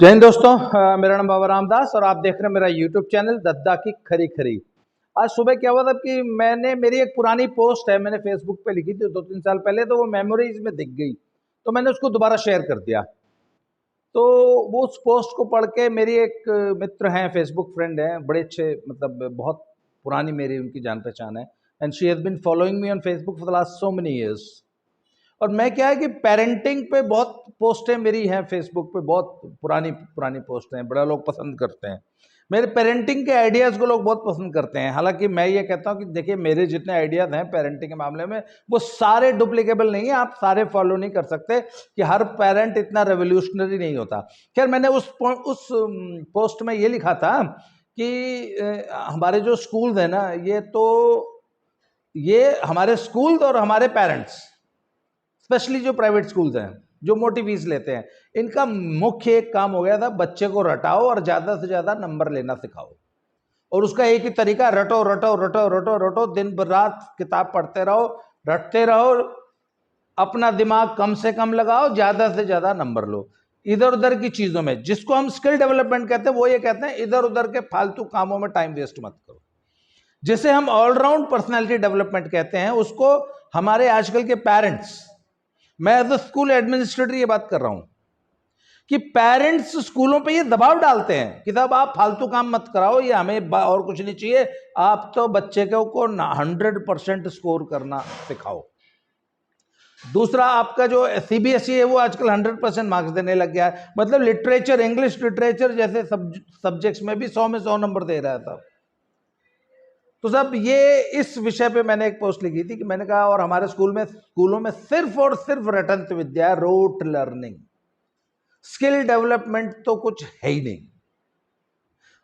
जय हिंद दोस्तों, मेरा नाम बाबा रामदास और आप देख रहे हैं मेरा यूट्यूब चैनल दद्दा की खरी खरी। आज सुबह क्या हुआ था कि मेरी एक पुरानी पोस्ट है, मैंने फेसबुक पे लिखी थी 2-3 साल पहले, तो वो मेमोरीज में दिख गई, तो मैंने उसको दोबारा शेयर कर दिया। तो वो उस पोस्ट को पढ़ के मेरी एक मित्र हैं, फेसबुक फ्रेंड हैं, बड़े अच्छे, मतलब बहुत पुरानी मेरी उनकी जान पहचान है, and she has been following me on Facebook for the last so many years. और मैं क्या है कि पेरेंटिंग पे बहुत पोस्टें मेरी हैं फेसबुक पे, बहुत पुरानी पुरानी पोस्टें हैं, बड़ा लोग पसंद करते हैं मेरे पेरेंटिंग के आइडियाज़ को, लोग बहुत पसंद करते हैं। हालांकि मैं ये कहता हूँ कि देखिए, मेरे जितने आइडियाज़ हैं पेरेंटिंग के मामले में वो सारे डुप्लीकेबल नहीं है, आप सारे फॉलो नहीं कर सकते, कि हर पेरेंट इतना रेवोल्यूशनरी नहीं होता। खैर, मैंने उस पोस्ट में ये लिखा था कि हमारे जो स्कूल्स हैं ना, ये हमारे स्कूल्स और हमारे पेरेंट्स, स्पेशली जो प्राइवेट स्कूल्स हैं, जो मोटी फीस लेते हैं, इनका मुख्य एक काम हो गया था, बच्चे को रटाओ और ज़्यादा से ज़्यादा नंबर लेना सिखाओ। और उसका एक ही तरीका, रटो रटो रटो रटो रटो, दिन रात किताब पढ़ते रहो, रटते रहो, अपना दिमाग कम से कम लगाओ, ज़्यादा से ज़्यादा नंबर लो। इधर उधर की चीज़ों में, जिसको हम स्किल डेवलपमेंट कहते हैं, वो ये कहते हैं इधर उधर के फालतू कामों में टाइम वेस्ट मत करो। जिसे हम ऑलराउंड पर्सनैलिटी डेवलपमेंट कहते हैं, उसको हमारे आजकल के पेरेंट्स, मैं एज अ स्कूल एडमिनिस्ट्रेटर ये बात कर रहा हूं कि पेरेंट्स स्कूलों पे ये दबाव डालते हैं कि साहब आप फालतू काम मत कराओ, ये हमें और कुछ नहीं चाहिए, आप तो बच्चे को 100% स्कोर करना सिखाओ। दूसरा, आपका जो सीबीएसई है वो आजकल 100% मार्क्स देने लग गया है, मतलब लिटरेचर, इंग्लिश लिटरेचर जैसे सब्जेक्ट्स में भी 100 में 100 नंबर दे रहा था। तो साहब, ये इस विषय पे मैंने एक पोस्ट लिखी थी कि मैंने कहा, और हमारे स्कूलों में सिर्फ और सिर्फ रटंत विद्या, रोट लर्निंग, स्किल डेवलपमेंट तो कुछ है ही नहीं।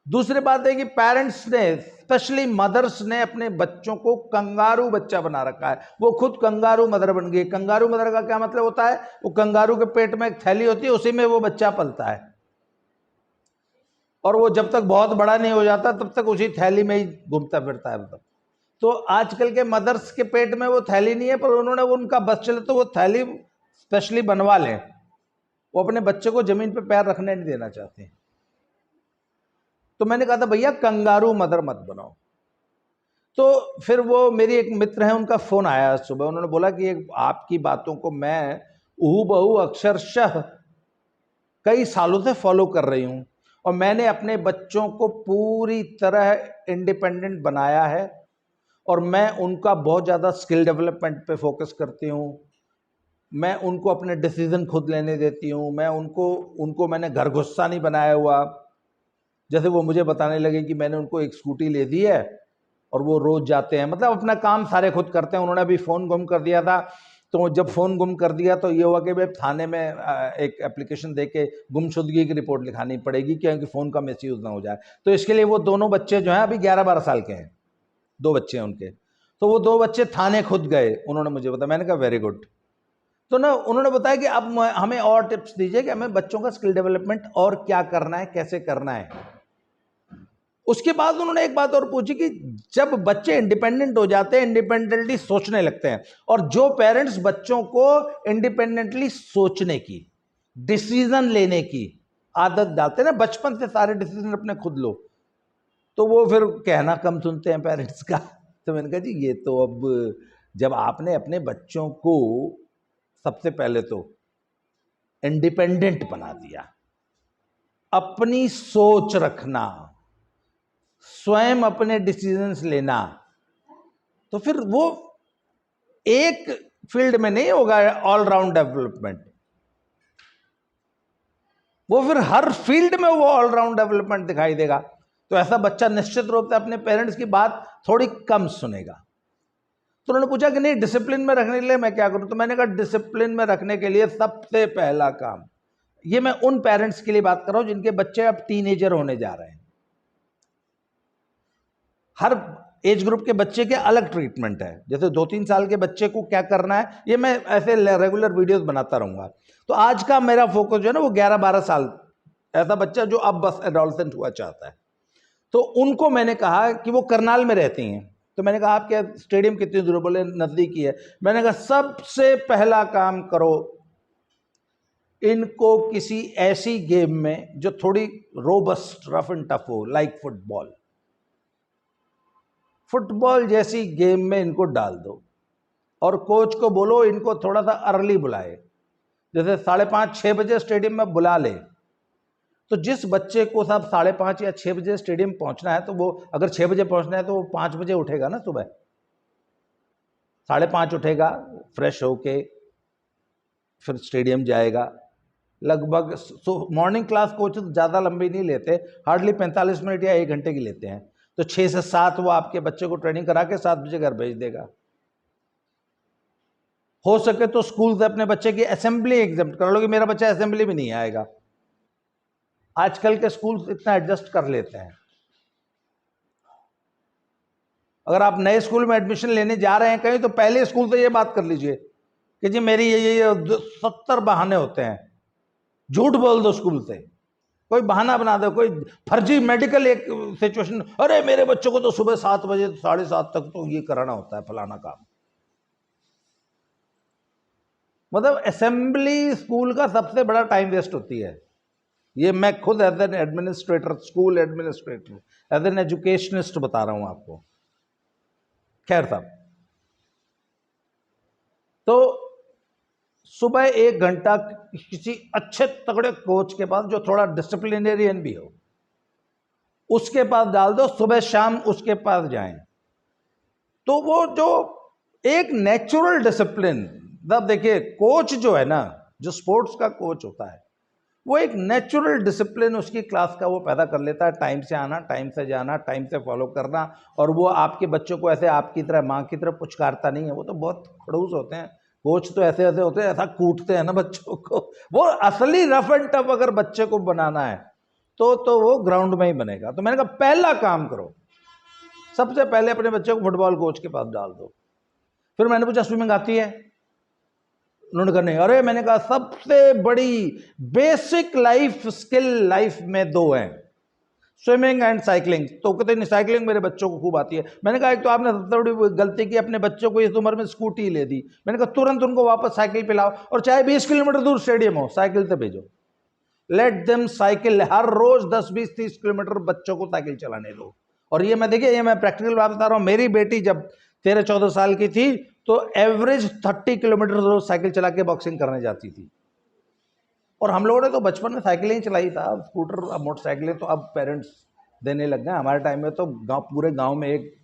दूसरी बात है कि पेरेंट्स ने, स्पेशली मदर्स ने, अपने बच्चों को कंगारू बच्चा बना रखा है। वो खुद कंगारू मदर बन गई। कंगारू मदर का क्या मतलब होता है? वो कंगारू के पेट में एक थैली होती है, उसी में वो बच्चा पलता है, और वो जब तक बहुत बड़ा नहीं हो जाता तब तक उसी थैली में ही घूमता फिरता है। मतलब तो आजकल के मदर्स के पेट में वो थैली नहीं है, पर उन्होंने, उनका बस चले तो वो थैली स्पेशली बनवा लें। वो अपने बच्चे को जमीन पे पैर रखने नहीं देना चाहते। तो मैंने कहा था, भैया कंगारू मदर मत बनाओ। तो फिर वो मेरी एक मित्र है, उनका फोन आया सुबह, उन्होंने बोला कि आपकी बातों को मैं हूबहू अक्षरशः कई सालों से फॉलो कर रही हूं, और मैंने अपने बच्चों को पूरी तरह इंडिपेंडेंट बनाया है, और मैं उनका बहुत ज़्यादा स्किल डेवलपमेंट पे फोकस करती हूँ। मैं उनको अपने डिसीजन खुद लेने देती हूँ। मैं उनको मैंने घर गुस्सा नहीं बनाया हुआ। जैसे वो मुझे बताने लगे कि मैंने उनको एक स्कूटी ले दी है और वो रोज जाते हैं, मतलब अपना काम सारे खुद करते हैं। उन्होंने अभी फ़ोन गुम कर दिया था, तो जब फ़ोन गुम कर दिया तो ये हुआ कि भाई थाने में एक एप्लीकेशन दे के गुमशुदगी की रिपोर्ट लिखानी पड़ेगी, क्योंकि फ़ोन का मिसयूज़ ना हो जाए। तो इसके लिए वो दोनों बच्चे जो हैं, अभी 11-12 साल के हैं, 2 बच्चे हैं उनके, तो वो 2 बच्चे थाने खुद गए, उन्होंने मुझे बताया। मैंने कहा वेरी गुड। तो ना उन्होंने बताया कि अब हमें और टिप्स दीजिए कि हमें बच्चों का स्किल डेवलपमेंट और क्या करना है, कैसे करना है। उसके बाद उन्होंने एक बात और पूछी कि जब बच्चे इंडिपेंडेंट हो जाते हैं, इंडिपेंडेंटली सोचने लगते हैं, और जो पेरेंट्स बच्चों को इंडिपेंडेंटली सोचने की, डिसीजन लेने की आदत डालते हैं ना, बचपन से सारे डिसीजन अपने खुद लो, तो वो फिर कहना कम सुनते हैं पेरेंट्स का। तो मैंने कहा, जी ये तो अब, जब आपने अपने बच्चों को सबसे पहले तो इंडिपेंडेंट बना दिया, अपनी सोच रखना, स्वयं अपने डिसीजंस लेना, तो फिर वो एक फील्ड में नहीं होगा ऑलराउंड डेवलपमेंट, वो फिर हर फील्ड में वो ऑलराउंड डेवलपमेंट दिखाई देगा। तो ऐसा बच्चा निश्चित रूप से अपने पेरेंट्स की बात थोड़ी कम सुनेगा। तो उन्होंने पूछा कि नहीं, डिसिप्लिन में रखने के लिए मैं क्या करूं? तो मैंने कहा, डिसिप्लिन में रखने के लिए सबसे पहला काम, ये मैं उन पेरेंट्स के लिए बात कर रहा हूं जिनके बच्चे अब टीनेजर होने जा रहे हैं। हर एज ग्रुप के बच्चे के अलग ट्रीटमेंट है। जैसे 2-3 साल के बच्चे को क्या करना है, ये मैं ऐसे रेगुलर वीडियोस बनाता रहूंगा। तो आज का मेरा फोकस जो है ना, वो 11-12 साल, ऐसा बच्चा जो अब बस एडोलसेंट हुआ चाहता है। तो उनको मैंने कहा कि वो करनाल में रहती हैं, तो मैंने कहा आपके स्टेडियम कितनी दूर? बोले नज़दीकी है। मैंने कहा सबसे पहला काम करो, इनको किसी ऐसी गेम में जो थोड़ी रोबस्ट रफ एंड टफ हो, लाइक फुटबॉल, फुटबॉल जैसी गेम में इनको डाल दो और कोच को बोलो इनको थोड़ा सा अर्ली बुलाए, जैसे 5:30-6 बजे स्टेडियम में बुला ले। तो जिस बच्चे को साहब 5:30 या 6 बजे स्टेडियम पहुंचना है, तो वो अगर 6 बजे पहुंचना है तो वो 5 बजे उठेगा ना, सुबह 5:30 उठेगा, फ्रेश होके फिर स्टेडियम जाएगा। लगभग मॉर्निंग क्लास कोच ज़्यादा लंबी नहीं लेते, हार्डली 45 मिनट या 1 घंटे की लेते हैं। तो 6 से 7 वो आपके बच्चे को ट्रेनिंग करा के 7 बजे घर भेज देगा। हो सके तो स्कूल से अपने बच्चे की असेंबली एग्जाम कर लो कि मेरा बच्चा असेंबली में नहीं आएगा। आजकल के स्कूल इतना एडजस्ट कर लेते हैं। अगर आप नए स्कूल में एडमिशन लेने जा रहे हैं कहीं, तो पहले स्कूल से ये बात कर लीजिए कि जी मेरी ये 70 बहाने होते हैं। झूठ बोल दो स्कूल से, कोई बहाना बना दो, कोई फर्जी मेडिकल एक सिचुएशन, अरे मेरे बच्चों को तो सुबह 7 बजे 7:30 तक तो ये कराना होता है फलाना काम। मतलब असेंबली स्कूल का सबसे बड़ा टाइम वेस्ट होती है। ये मैं खुद as an administrator, school administrator, as an educationist बता रहा हूं आपको। खैर साहब, तो सुबह 1 घंटा किसी अच्छे तगड़े कोच के पास जो थोड़ा डिसिप्लिनेरियन भी हो, उसके पास डाल दो, सुबह शाम उसके पास जाएं। तो वो जो एक नेचुरल डिसिप्लिन, तब देखिए कोच जो है ना, जो स्पोर्ट्स का कोच होता है, वो एक नेचुरल डिसिप्लिन उसकी क्लास का वो पैदा कर लेता है। टाइम से आना, टाइम से जाना, टाइम से फॉलो करना। और वो आपके बच्चों को ऐसे आपकी तरह, माँ की तरह पुचकारता नहीं है। वो तो बहुत खड़ूस होते हैं कोच, तो ऐसे ऐसे होते हैं, ऐसा कूटते हैं ना बच्चों को। वो असली रफ एंड टफ अगर बच्चे को बनाना है तो वो ग्राउंड में ही बनेगा। तो मैंने कहा पहला काम करो, सबसे पहले अपने बच्चे को फुटबॉल कोच के पास डाल दो। फिर मैंने पूछा स्विमिंग आती है? उन्होंने कहा नहीं। अरे मैंने कहा सबसे बड़ी बेसिक लाइफ स्किल लाइफ में 2 हैं, स्विमिंग एंड साइकिलिंग। तो कहते नहीं, साइकिलिंग मेरे बच्चों को खूब आती है। मैंने कहा एक तो आपने सबसे बड़ी गलती की, अपने बच्चों को इस उम्र में स्कूटी ले दी। मैंने कहा तुरंत उनको वापस साइकिल पे लाओ, और चाहे 20 किलोमीटर दूर स्टेडियम हो, साइकिल से भेजो। लेट देम साइकिल, हर रोज 10, 20, 30 किलोमीटर बच्चों को साइकिल चलाने दो। और ये मैं देखिए, ये मैं प्रैक्टिकल बात बता रहा हूँ। मेरी बेटी जब 13-14 साल की थी तो एवरेज 30 किलोमीटर रोज साइकिल चला के बॉक्सिंग करने जाती थी। और हम लोगों ने तो बचपन में साइकिलें ही चलाई था, स्कूटर, अब मोटरसाइकिलें तो अब पेरेंट्स देने लग गए। हमारे टाइम में तो पूरे गांव में एक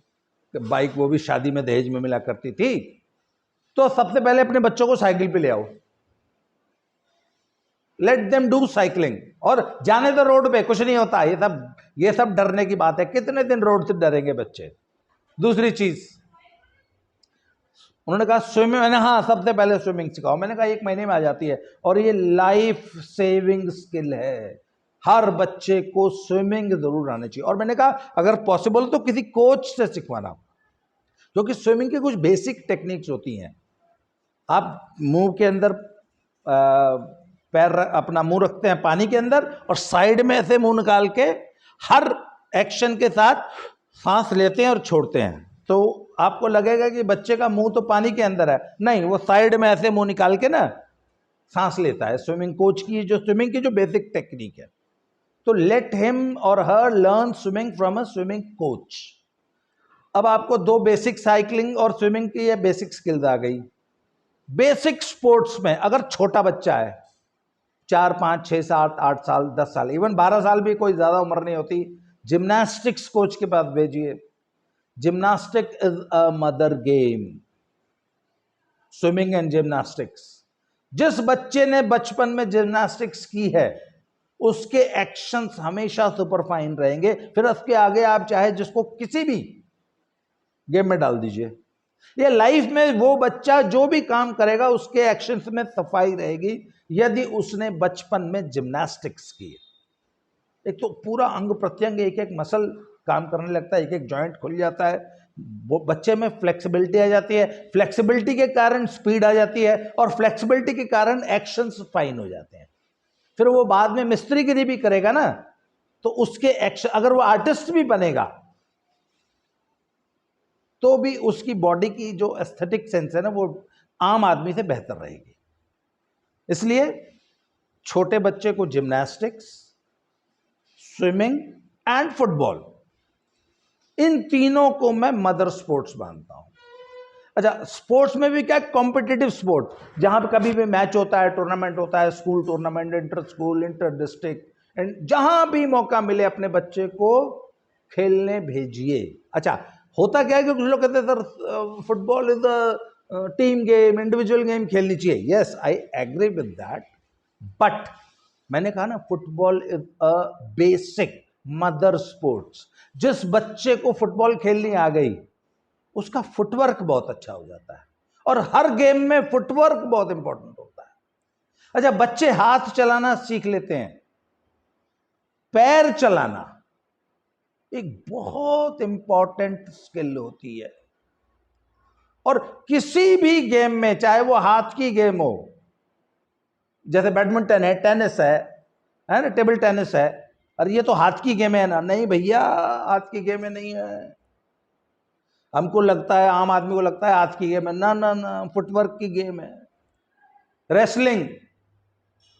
बाइक, वो भी शादी में दहेज में मिला करती थी। तो सबसे पहले अपने बच्चों को साइकिल पे ले आओ, लेट देम डू साइकिलिंग। और जाने दो रोड पे, कुछ नहीं होता। ये सब डरने की बात है। कितने दिन रोड से डरेंगे बच्चे? दूसरी चीज उन्होंने कहा स्विमिंग। मैंने हाँ, सबसे पहले स्विमिंग सिखाओ। मैंने कहा 1 महीने में आ जाती है, और ये लाइफ सेविंग स्किल है। हर बच्चे को स्विमिंग जरूर आनी चाहिए। और मैंने कहा अगर पॉसिबल तो किसी कोच से सिखवाना, क्योंकि स्विमिंग की कुछ बेसिक टेक्निक्स होती हैं। आप मुंह के अंदर पैर, अपना मुंह रखते हैं पानी के अंदर, और साइड में ऐसे मुंह निकाल के हर एक्शन के साथ सांस लेते हैं और छोड़ते हैं। तो आपको लगेगा कि बच्चे का मुंह तो पानी के अंदर है, नहीं, वो साइड में ऐसे मुंह निकाल के ना सांस लेता है। स्विमिंग कोच की जो स्विमिंग की जो बेसिक टेक्निक है। तो लेट हिम और her learn swimming from a swimming coach. अब आपको 2 बेसिक साइकिलिंग और स्विमिंग की ये बेसिक स्किल्स आ गई। बेसिक स्पोर्ट्स में अगर छोटा बच्चा है, 4, 5, 6, 7, 8 साल, 10 साल, इवन 12 साल भी कोई ज्यादा उम्र नहीं होती, जिम्नास्टिक्स कोच के पास भेजिए। Gymnastic is a mother game, swimming and gymnastics. जिस बच्चे ने बचपन में जिम्नास्टिक्स की है उसके एक्शंस हमेशा सुपरफाइन रहेंगे। फिर उसके आगे आप चाहे जिसको किसी भी गेम में डाल दीजिए, ये लाइफ में वो बच्चा जो भी काम करेगा उसके एक्शंस में सफाई रहेगी, यदि उसने बचपन में जिम्नास्टिक्स की। एक तो पूरा अंग प्रत्यंग, एक एक मसल काम करने लगता है, एक एक जॉइंट खुल जाता है, वो बच्चे में फ्लेक्सिबिलिटी आ जाती है। फ्लेक्सिबिलिटी के कारण स्पीड आ जाती है, और फ्लेक्सिबिलिटी के कारण एक्शंस फाइन हो जाते हैं। फिर वो बाद में मिस्त्रीगिरी भी करेगा ना, तो उसके एक्शन, अगर वो आर्टिस्ट भी बनेगा तो भी उसकी बॉडी की जो एस्थेटिक सेंस है ना, वो आम आदमी से बेहतर रहेगी। इसलिए छोटे बच्चे को जिम्नास्टिक्स, स्विमिंग एंड फुटबॉल, इन तीनों को मैं मदर स्पोर्ट्स मानता हूं। अच्छा, स्पोर्ट्स में भी क्या, कॉम्पिटिटिव स्पोर्ट, जहां पे कभी भी मैच होता है, टूर्नामेंट होता है, school tournament, inter school, inter district, and जहां भी मौका मिले अपने बच्चे को खेलने भेजिए। अच्छा, होता क्या है कि कुछ लोग कहते हैं sir football is a team game, individual game, खेलनी चाहिए। Yes, I agree with that, but मैंने कहा ना, football is a basic mother sports. जिस बच्चे को फुटबॉल खेलनी आ गई, उसका फुटवर्क बहुत अच्छा हो जाता है, और हर गेम में फुटवर्क बहुत इंपॉर्टेंट होता है। अच्छा, बच्चे हाथ चलाना सीख लेते हैं, पैर चलाना एक बहुत इंपॉर्टेंट स्किल होती है। और किसी भी गेम में, चाहे वो हाथ की गेम हो, जैसे बैडमिंटन है, टेनिस है ना, टेबल टेनिस है, और ये तो हाथ की गेम है ना, नहीं भैया, हाथ की गेम नहीं है। हमको लगता है, आम आदमी को लगता है हाथ की गेम है, ना ना ना, फुटवर्क की गेम है। रेसलिंग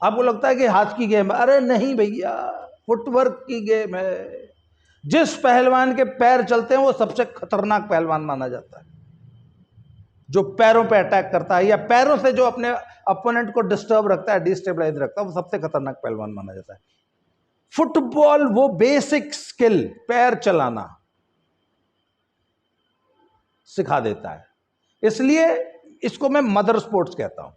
आपको लगता है कि हाथ की गेम है, अरे नहीं भैया, फुटवर्क की गेम है। जिस पहलवान के पैर चलते हैं वो सबसे खतरनाक पहलवान माना जाता है। जो पैरों पे अटैक करता है या पैरों से जो अपने अपोनेंट को डिस्टर्ब रखता है, डिस्टेबलाइज रखता है, वो सबसे खतरनाक पहलवान माना जाता है। फुटबॉल वो बेसिक स्किल, पैर चलाना, सिखा देता है, इसलिए इसको मैं मदर स्पोर्ट्स कहता हूं।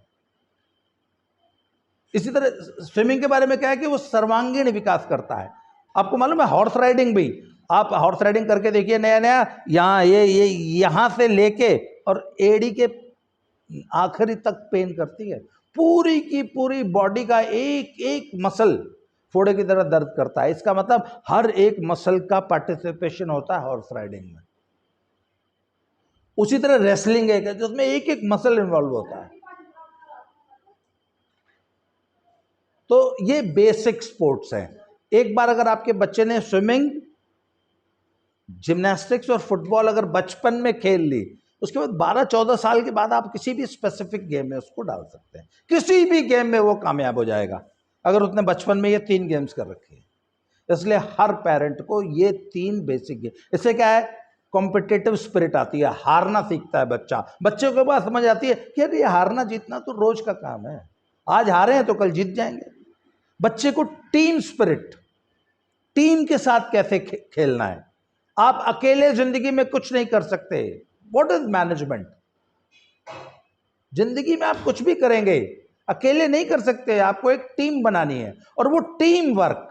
इसी तरह स्विमिंग के बारे में क्या है कि वो सर्वांगीण विकास करता है। आपको मालूम है, हॉर्स राइडिंग भी, आप हॉर्स राइडिंग करके देखिए, नया नया, यहाँ ये यहां से लेके और एड़ी के आखिरी तक पेन करती है, पूरी की पूरी बॉडी का एक एक मसल फोड़े की तरह दर्द करता है। इसका मतलब हर एक मसल का पार्टिसिपेशन होता है हॉर्स राइडिंग में। उसी तरह रेसलिंग है जिसमें एक एक मसल इन्वॉल्व होता है। तो ये बेसिक स्पोर्ट्स हैं। एक बार अगर आपके बच्चे ने स्विमिंग, जिम्नास्टिक्स और फुटबॉल अगर बचपन में खेल ली, उसके बाद 12-14 साल के बाद आप किसी भी स्पेसिफिक गेम में उसको डाल सकते हैं। किसी भी गेम में वो कामयाब हो जाएगा अगर उसने बचपन में ये 3 गेम्स कर रखे हैं। इसलिए हर पेरेंट को ये 3 बेसिक गेम, इससे क्या है, कॉम्पिटिटिव स्पिरिट आती है, हारना सीखता है बच्चा। बच्चे को बात समझ आती है कि ये हारना जीतना तो रोज का काम है, आज हारे हैं तो कल जीत जाएंगे। बच्चे को टीम स्पिरिट, टीम के साथ कैसे खेलना है। आप अकेले जिंदगी में कुछ नहीं कर सकते। What is management? जिंदगी में आप कुछ भी करेंगे, अकेले नहीं कर सकते, आपको एक टीम बनानी है, और वो टीम वर्क,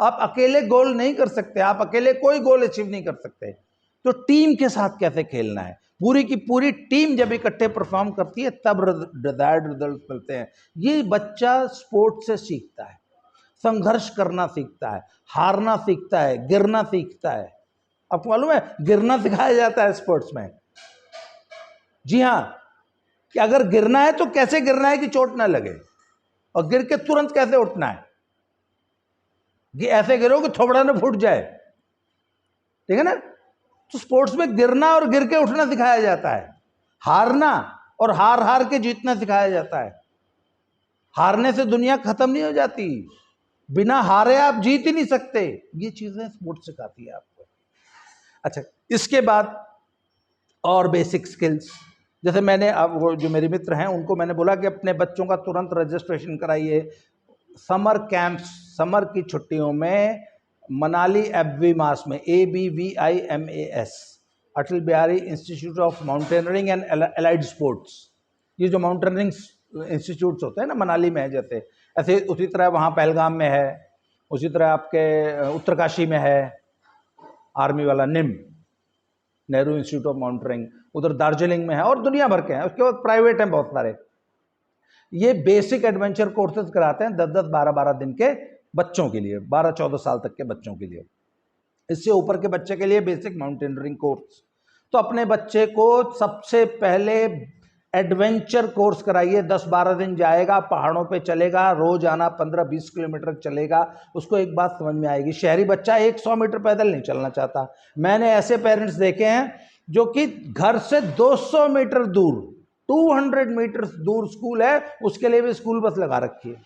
आप अकेले गोल नहीं कर सकते, आप अकेले कोई गोल अचीव नहीं कर सकते। तो टीम के साथ कैसे खेलना है, पूरी की पूरी टीम जब इकट्ठे परफॉर्म करती है तब डिजायर्ड रिजल्ट मिलते हैं। ये बच्चा स्पोर्ट्स से सीखता है, संघर्ष करना सीखता है, हारना सीखता है, गिरना सीखता है। आपको मालूम है, गिरना सिखाया जाता है स्पोर्ट्स में। जी हाँ, कि अगर गिरना है तो कैसे गिरना है कि चोट ना लगे, और गिर के तुरंत कैसे उठना है, कि ऐसे गिरो कि थोबड़ा ना फूट जाए, ठीक है ना। तो स्पोर्ट्स में गिरना और गिर के उठना सिखाया जाता है, हारना और हार हार के जीतना सिखाया जाता है। हारने से दुनिया खत्म नहीं हो जाती, बिना हारे आप जीत ही नहीं सकते। ये चीजें स्पोर्ट्स सिखाती है आपको। अच्छा, इसके बाद और बेसिक स्किल्स, जैसे मैंने अब वो जो मेरे मित्र हैं उनको मैंने बोला कि अपने बच्चों का तुरंत रजिस्ट्रेशन कराइए समर कैंप्स, समर की छुट्टियों में मनाली एबवीमास में, ABVIMAS, Atal Bihari institute of mountaineering and allied sports. ये जो माउंटेनरिंग इंस्टीट्यूट्स होते हैं ना, मनाली में है, जैसे ऐसे उसी तरह वहाँ पहलगाम में है, उसी तरह आपके उत्तरकाशी में है आर्मी वाला निम, नेहरू इंस्टीट्यूट ऑफ माउंटेनिंग, उधर दार्जिलिंग में है, और दुनिया भर के हैं। उसके बाद प्राइवेट हैं बहुत सारे। ये बेसिक एडवेंचर कोर्सेज कराते हैं 10-10, 12-12 दिन के बच्चों के लिए, 12-14 साल तक के बच्चों के लिए। इससे ऊपर के बच्चे के लिए बेसिक माउंटेनियरिंग कोर्स। तो अपने बच्चे को सबसे पहले एडवेंचर कोर्स कराइए, 10-12 दिन जाएगा, पहाड़ों पे चलेगा, रोज आना 15-20 किलोमीटर चलेगा। उसको एक बात समझ में आएगी, शहरी बच्चा 100 मीटर पैदल नहीं चलना चाहता। मैंने ऐसे पेरेंट्स देखे हैं जो कि घर से 200 मीटर दूर, 200 मीटर दूर स्कूल है, उसके लिए भी स्कूल बस लगा रखी है।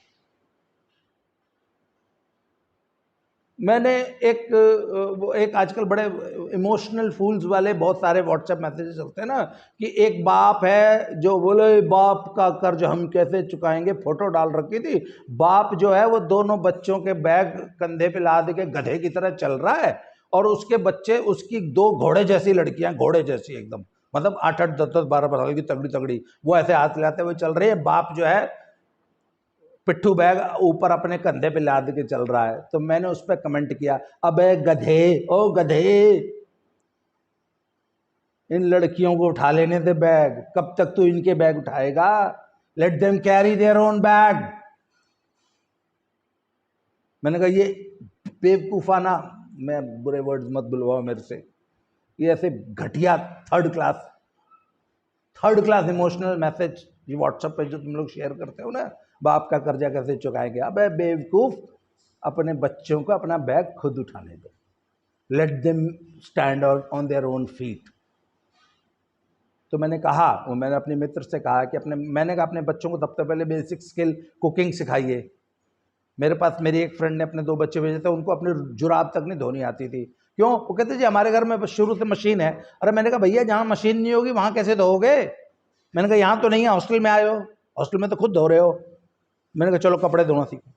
मैंने एक आजकल बड़े इमोशनल फूल्स वाले बहुत सारे व्हाट्सएप मैसेजेस होते हैं ना, कि एक बाप है जो बोले बाप का कर्ज हम कैसे चुकाएंगे, फोटो डाल रखी थी। बाप जो है वो दोनों बच्चों के बैग कंधे पे लाद के गधे की तरह चल रहा है, और उसके बच्चे, उसकी 2 घोड़े जैसी लड़कियां, घोड़े जैसी एकदम, मतलब 8-8, 10-10, 12-12 साल की तगड़ी तगड़ी, वो ऐसे हाथ हिलाते हुए चल रही है। बाप जो है पिट्ठू बैग ऊपर अपने कंधे पे लाद के चल रहा है। तो मैंने उस पर कमेंट किया, अबे गधे, ओ गधे, इन लड़कियों को उठा लेने दे बैग, कब तक तू इनके बैग उठाएगा? Let them carry their own bag. मैंने कहा ये बेवकूफाना, मैं बुरे वर्ड्स मत बुलवाओ मेरे से, ये ऐसे घटिया थर्ड क्लास इमोशनल मैसेज ये व्हाट्सएप पे जो तुम लोग शेयर करते हो ना, बाप का कर्जा कैसे चुकाएंगे। अबे बेवकूफ, अपने बच्चों को अपना बैग खुद उठाने दो, let them stand on their own feet. तो मैंने कहा, वो मैंने अपने मित्र से कहा कि मैंने कहा अपने बच्चों को सबसे पहले बेसिक स्किल कुकिंग सिखाइए। मेरे पास मेरी एक फ्रेंड ने अपने 2 बच्चे भेजे थे, उनको अपनी जुराब तक नहीं धोनी आती थी। क्यों? वो कहते जी हमारे घर में शुरू से मशीन है। अरे मैंने कहा भैया जहाँ मशीन नहीं होगी वहाँ कैसे धोओगे? मैंने कहा यहाँ तो नहीं है, हॉस्टल में आए हो, हॉस्टल में तो खुद धो रहे हो। मैंने कहा चलो कपड़े धोना सीखो।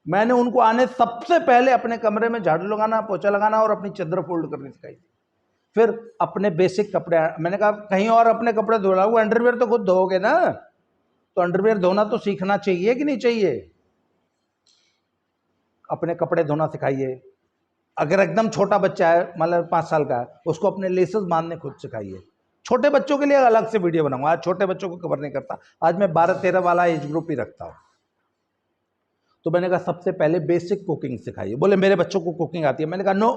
मैंने उनको आने सबसे पहले अपने कमरे में झाड़ू लगाना, पोछा लगाना और अपनी चादर फोल्ड करनी सिखाई थी। फिर अपने बेसिक कपड़े, मैंने कहा कहीं और अपने कपड़े धो रहा, अंडरवियर तो खुद धोओगे ना, तो अंडरवियर धोना तो सीखना चाहिए कि नहीं चाहिए? अपने कपड़े धोना सिखाइए। अगर एकदम छोटा बच्चा है, मतलब 5 साल का है, उसको अपने लेसेस बांधने खुद सिखाइए। छोटे बच्चों के लिए अलग से वीडियो बनाऊंगा, आज छोटे बच्चों को कवर नहीं करता, आज मैं 12-13 वाला एज ग्रुप ही रखता हूं। तो मैंने कहा सबसे पहले बेसिक कुकिंग सिखाइए। बोले मेरे बच्चों को कुकिंग आती है। मैंने कहा नो।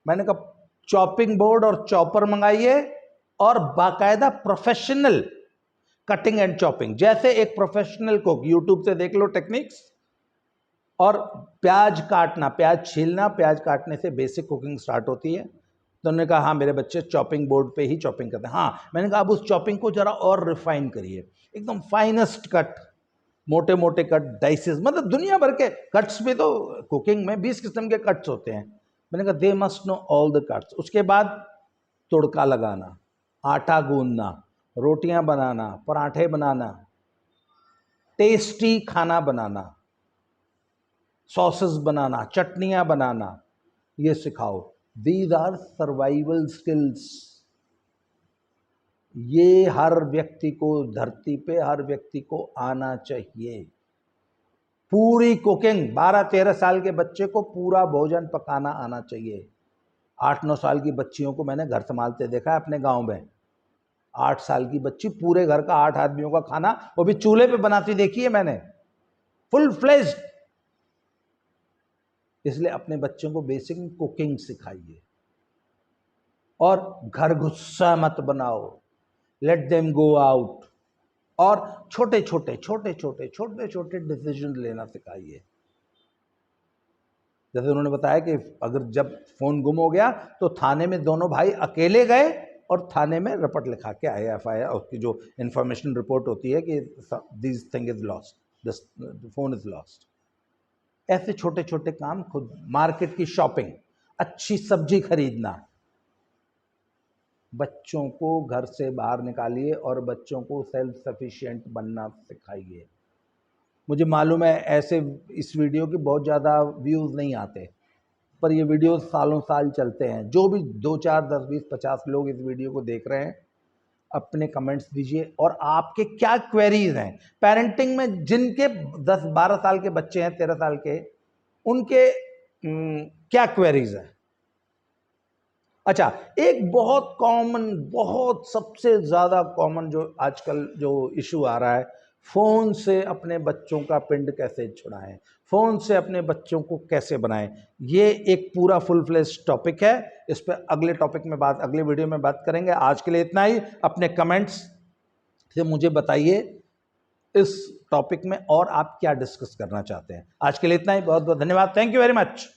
मैंने कहा चॉपिंग बोर्ड और चॉपर मंगाइए, और बाकायदा प्रोफेशनल कटिंग एंड चॉपिंग, जैसे एक प्रोफेशनल कुक, यूट्यूब से देख लो टेक्निक्स। और प्याज काटना, प्याज छीलना, प्याज काटने से बेसिक कुकिंग स्टार्ट होती है। तो उन्होंने कहा हाँ मेरे बच्चे चॉपिंग बोर्ड पे ही चॉपिंग करते हैं। हाँ, मैंने कहा अब उस चॉपिंग को जरा और रिफाइन करिए, एकदम फाइनेस्ट कट, मोटे मोटे कट, डाइसेस, मतलब दुनिया भर के कट्स भी, तो कुकिंग में 20 किस्म के कट्स होते हैं। मैंने कहा they must know all the cuts. उसके बाद तुड़का लगाना, आटा गूंदना, रोटियां बनाना, पराठे बनाना, टेस्टी खाना बनाना, सॉसेस बनाना, चटनियां बनाना, ये सिखाओ। These are survival skills. ये हर व्यक्ति को, धरती पे हर व्यक्ति को आना चाहिए। पूरी कुकिंग, 12-13 साल के बच्चे को पूरा भोजन पकाना आना चाहिए। 8-9 साल की बच्चियों को मैंने घर संभालते देखा है अपने गांव में। 8 साल की बच्ची पूरे घर का 8 आदमियों का खाना, वो भी चूल्हे पे बनाती देखी है मैंने, फुल फ्लेज्ड। इसलिए अपने बच्चों को बेसिक कुकिंग सिखाइए, और घर गुस्सा मत बनाओ, लेट देम गो आउट, और छोटे छोटे डिसीजन लेना सिखाइए। जैसे उन्होंने बताया कि अगर जब फोन गुम हो गया तो थाने में दोनों भाई अकेले गए और थाने में रिपोर्ट लिखा के आए, FIR, उसकी जो इंफॉर्मेशन रिपोर्ट होती है कि this thing is lost, this phone is lost. ऐसे छोटे छोटे काम खुद, मार्केट की शॉपिंग, अच्छी सब्जी खरीदना, बच्चों को घर से बाहर निकालिए और बच्चों को सेल्फ सफिशिएंट बनना सिखाइए। मुझे मालूम है ऐसे इस वीडियो की बहुत ज़्यादा व्यूज़ नहीं आते, पर ये वीडियो सालों साल चलते हैं। जो भी 2, 4, 10, 20, 50 लोग इस वीडियो को देख रहे हैं, अपने कमेंट्स दीजिए, और आपके क्या क्वेरीज हैं पेरेंटिंग में। जिनके 10-12 साल के बच्चे हैं, 13 साल के, उनके क्या क्वेरीज हैं। अच्छा, एक बहुत कॉमन, बहुत सबसे ज़्यादा कॉमन जो आजकल जो इशू आ रहा है, फ़ोन से अपने बच्चों का पिंड कैसे छुड़ाएं, फ़ोन से अपने बच्चों को कैसे बनाएं। ये एक पूरा फुल फ्लेश टॉपिक है, इस पर अगले टॉपिक में बात, अगले वीडियो में बात करेंगे। आज के लिए इतना ही। अपने कमेंट्स से मुझे बताइए इस टॉपिक में और आप क्या डिस्कस करना चाहते हैं। आज के लिए इतना ही, बहुत बहुत धन्यवाद, थैंक यू वेरी मच।